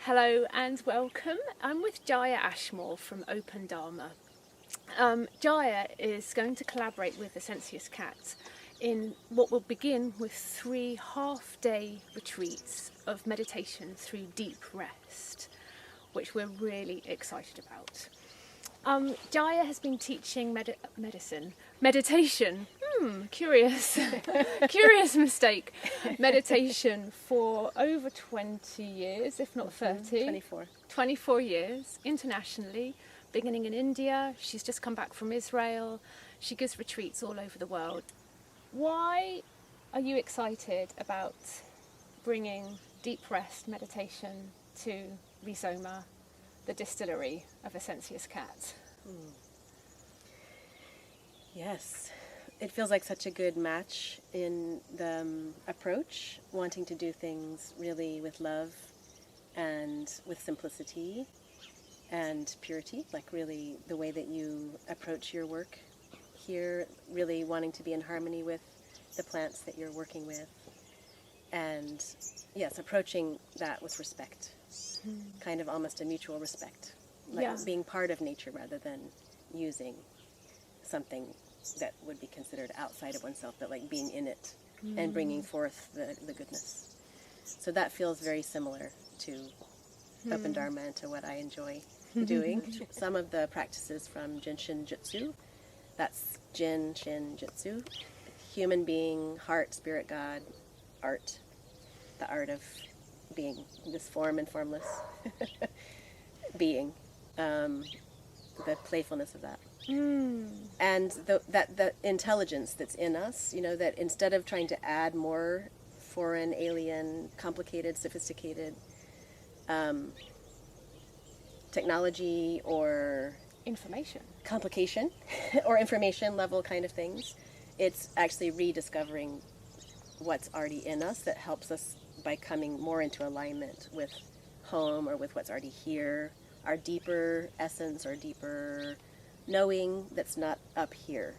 Hello and welcome. I'm with Jaya Ashmore from Open Dharma. Jaya is going to collaborate with EssènciesCat in what will begin with 3 half-day retreats of meditation through deep rest, which we're really excited about. Jaya has been teaching meditation. Curious mistake. Meditation for over 20 years, if not 30. 24 years, internationally, beginning in India. She's just come back from Israel. She gives retreats all over the world. Why are you excited about bringing deep rest meditation to Rizoma, the distillery of EssènciesCat? Yes, it feels like such a good match in the approach, wanting to do things really with love and with simplicity and purity, like really the way that you approach your work here, really wanting to be in harmony with the plants that you're working with, and yes, approaching that with respect, kind of almost a mutual respect, like being part of nature rather than using something that would be considered outside of oneself, but like being in it and bringing forth the goodness. So that feels very similar to Open Dharma and to what I enjoy doing. Some of the practices from Jinshin Jyutsu, that's Jin, Shin, Jyutsu, human being, heart, spirit, God, art, the art of being, this form and formless being, the playfulness of that. And the intelligence that's in us, you know, that instead of trying to add more foreign, alien, complicated, sophisticated technology or Information. Complication or information level kind of things, it's actually rediscovering what's already in us that helps us by coming more into alignment with home or with what's already here, our deeper essence or deeper knowing that's not up here.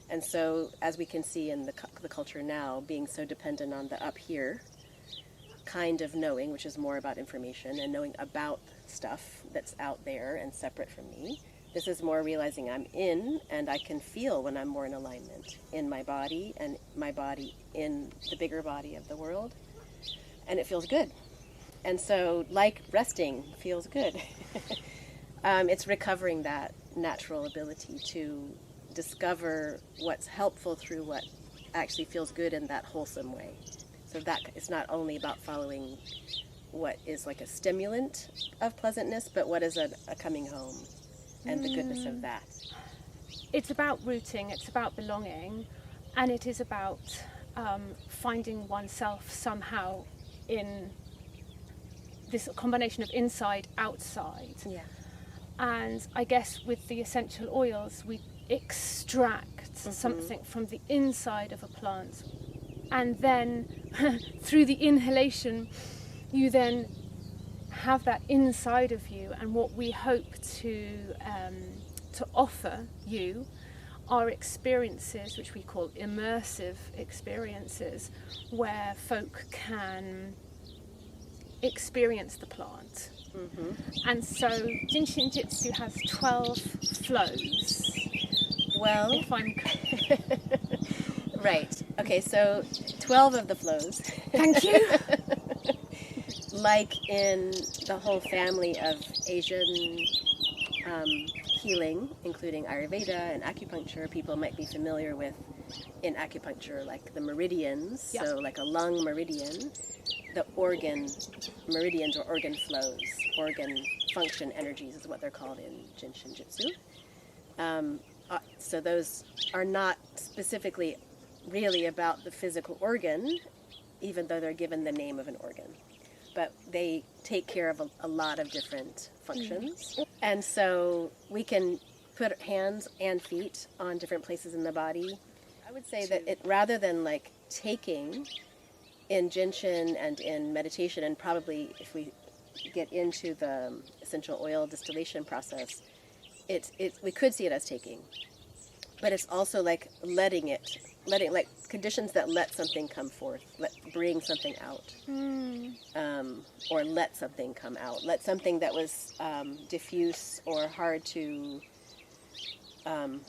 And so, as we can see in the culture now, being so dependent on the up here kind of knowing, which is more about information and knowing about stuff that's out there and separate from me, this is more realizing I'm in, and I can feel when I'm more in alignment in my body and my body in the bigger body of the world. And it feels good. And so, like resting feels good. It's recovering that natural ability to discover what's helpful through what actually feels good in that wholesome way. So that it's not only about following what is like a stimulant of pleasantness, but what is a coming home and the goodness of that. It's about rooting, it's about belonging, and it is about finding oneself somehow in this combination of inside, outside. Yeah. And I guess with the essential oils, we extract something from the inside of a plant. And then through the inhalation, you then have that inside of you. And what we hope to offer you are experiences which we call immersive experiences, where folk can experience the plant. And so Jinshin Jyutsu has 12 flows. Well, If I'm right. Okay, so 12 of the flows. Thank you. Like in the whole family of Asian healing, including Ayurveda and acupuncture, people might be familiar with in acupuncture, like the meridians. Yeah. So like a lung meridian, the organ meridians or organ flows, organ function energies is what they're called in Jinshin Jyutsu. So those are not specifically really about the physical organ, even though they're given the name of an organ. But they take care of a lot of different functions. And so we can put hands and feet on different places in the body. I would say that it, rather than like taking in Jinshin and in meditation, and probably if we get into the essential oil distillation process, we could see it as taking. But it's also like letting it letting, like conditions that let something come forth, bring something out, or let something come out, let something that was diffuse or hard to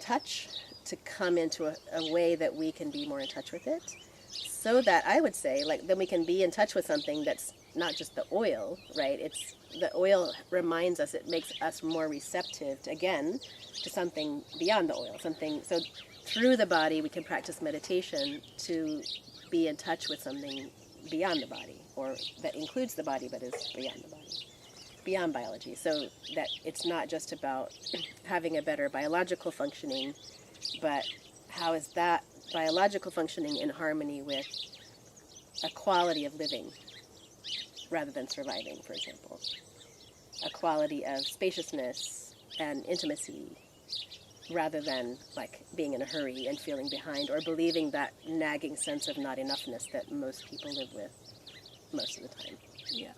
touch to come into a way that we can be more in touch with it, so that I would say, like, then we can be in touch with something that's not just the oil, right? It's the oil reminds us, it makes us more receptive to, again, to something beyond the oil, something. So through the body, we can practice meditation to be in touch with something beyond the body, or that includes the body but is beyond the body, beyond biology. So that it's not just about having a better biological functioning, but how is that biological functioning in harmony with a quality of living rather than surviving, for example. A quality of spaciousness and intimacy rather than like being in a hurry and feeling behind or believing that nagging sense of not enoughness that most people live with most of the time. Yeah.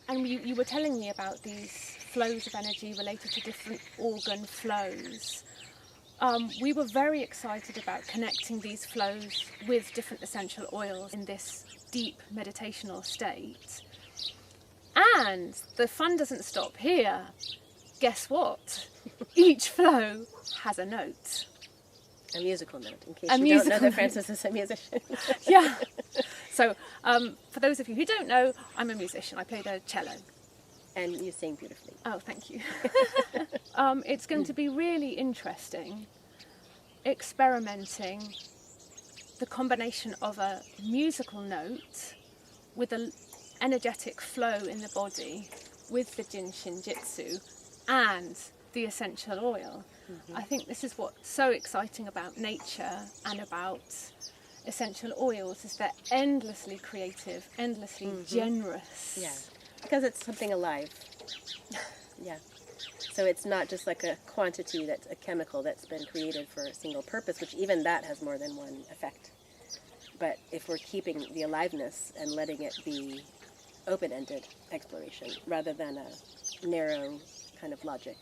And you were telling me about these flows of energy related to different organ flows. We were very excited about connecting these flows with different essential oils in this deep meditational state. And the fun doesn't stop here. Guess what? Each flow has a note. A musical note, in case you don't know that Frances is a musician. Yeah. So, for those of you who don't know, I'm a musician. I play the cello. And you sing beautifully. Oh, thank you. It's going to be really interesting experimenting the combination of a musical note with an energetic flow in the body with the jin, shin, jyutsu and the essential oil. Mm-hmm. I think this is what's so exciting about nature and about essential oils, is they're endlessly creative, endlessly generous. Yeah, because it's something alive. Yeah. So it's not just like a quantity that's a chemical that's been created for a single purpose, which even that has more than one effect. But if we're keeping the aliveness and letting it be open-ended exploration rather than a narrow kind of logic.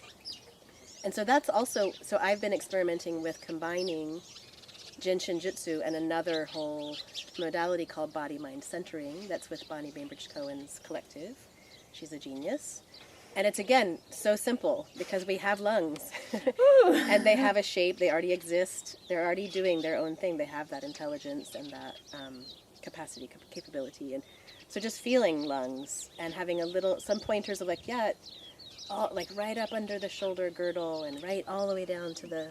And so that's also, so I've been experimenting with combining Jin Shin Jyutsu and another whole modality called body-mind centering. That's with Bonnie Bainbridge Cohen's collective. She's a genius. And it's, again, so simple because we have lungs and they have a shape. They already exist. They're already doing their own thing. They have that intelligence and that capacity, capability. And so just feeling lungs and having some pointers of like, like right up under the shoulder girdle and right all the way down to the,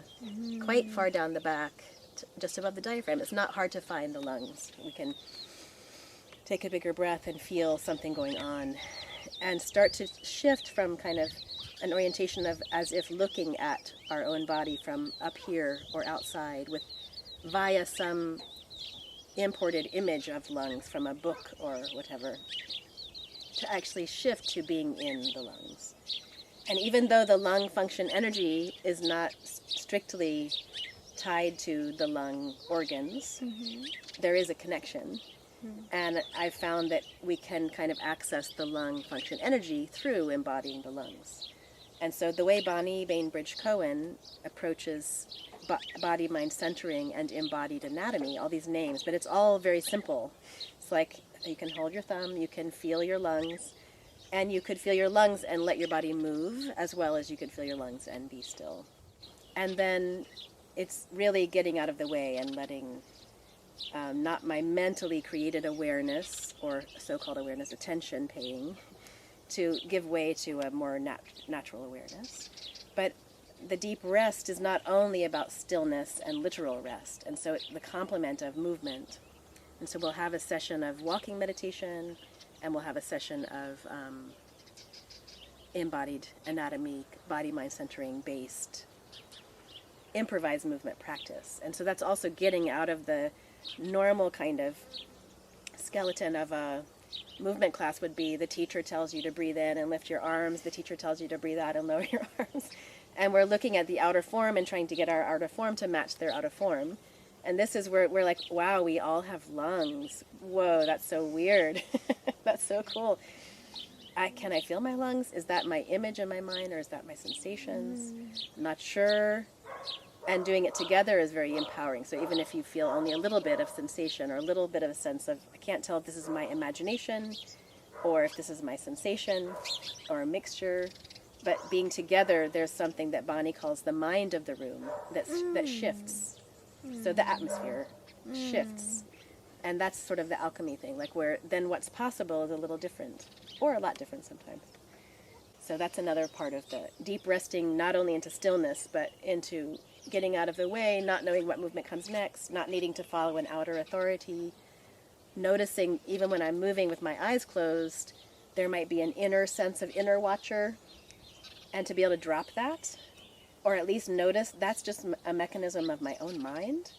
quite far down the back, just above the diaphragm. It's not hard to find the lungs. We can take a bigger breath and feel something going on and start to shift from kind of an orientation of as if looking at our own body from up here or outside via some imported image of lungs from a book or whatever, to actually shift to being in the lungs. And even though the lung function energy is not strictly tied to the lung organs, there is a connection. And I've found that we can kind of access the lung function energy through embodying the lungs. And so the way Bonnie Bainbridge Cohen approaches body-mind centering and embodied anatomy, all these names, but it's all very simple. It's like you can hold your thumb, you can feel your lungs, and you could feel your lungs and let your body move, as well as you could feel your lungs and be still. And then it's really getting out of the way and letting not my mentally created awareness, or so-called awareness, attention paying, to give way to a more natural awareness. But the deep rest is not only about stillness and literal rest, and so the complement of movement. And so we'll have a session of walking meditation, and we'll have a session of embodied anatomy, body-mind centering based improvised movement practice. And so that's also getting out of the normal kind of skeleton of a movement class would be the teacher tells you to breathe in and lift your arms, the teacher tells you to breathe out and lower your arms. And we're looking at the outer form and trying to get our outer form to match their outer form. And this is where we're like, wow, we all have lungs. Whoa, that's so weird. That's so cool. Can I feel my lungs? Is that my image in my mind, or is that my sensations? I'm not sure. And doing it together is very empowering. So even if you feel only a little bit of sensation or a little bit of a sense of, I can't tell if this is my imagination or if this is my sensation or a mixture, but being together, there's something that Bonnie calls the mind of the room that shifts. So the atmosphere shifts. And that's sort of the alchemy thing, like where then what's possible is a little different, or a lot different sometimes. So that's another part of the deep resting, not only into stillness, but into getting out of the way, not knowing what movement comes next, not needing to follow an outer authority, noticing even when I'm moving with my eyes closed, there might be an inner sense of inner watcher, and to be able to drop that, or at least notice that's just a mechanism of my own mind.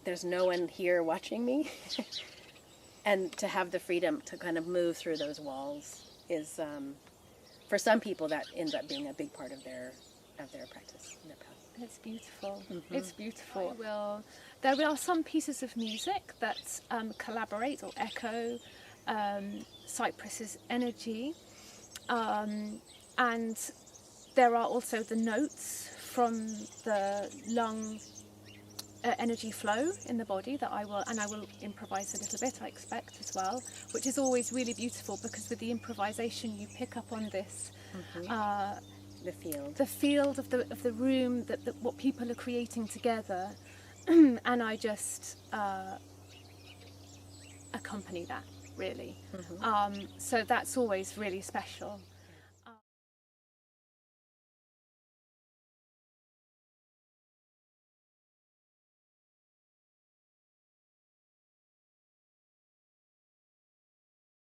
There's no one here watching me. And to have the freedom to kind of move through those walls is, for some people, that ends up being a big part of their practice, their path. It's beautiful. It's beautiful. There are some pieces of music that collaborate or echo Cypress's energy, and there are also the notes from the lung energy flow in the body that I will improvise a little bit, I expect, as well, which is always really beautiful, because with the improvisation you pick up on this the field of the room, that what people are creating together, and I just accompany that, really. So that's always really special.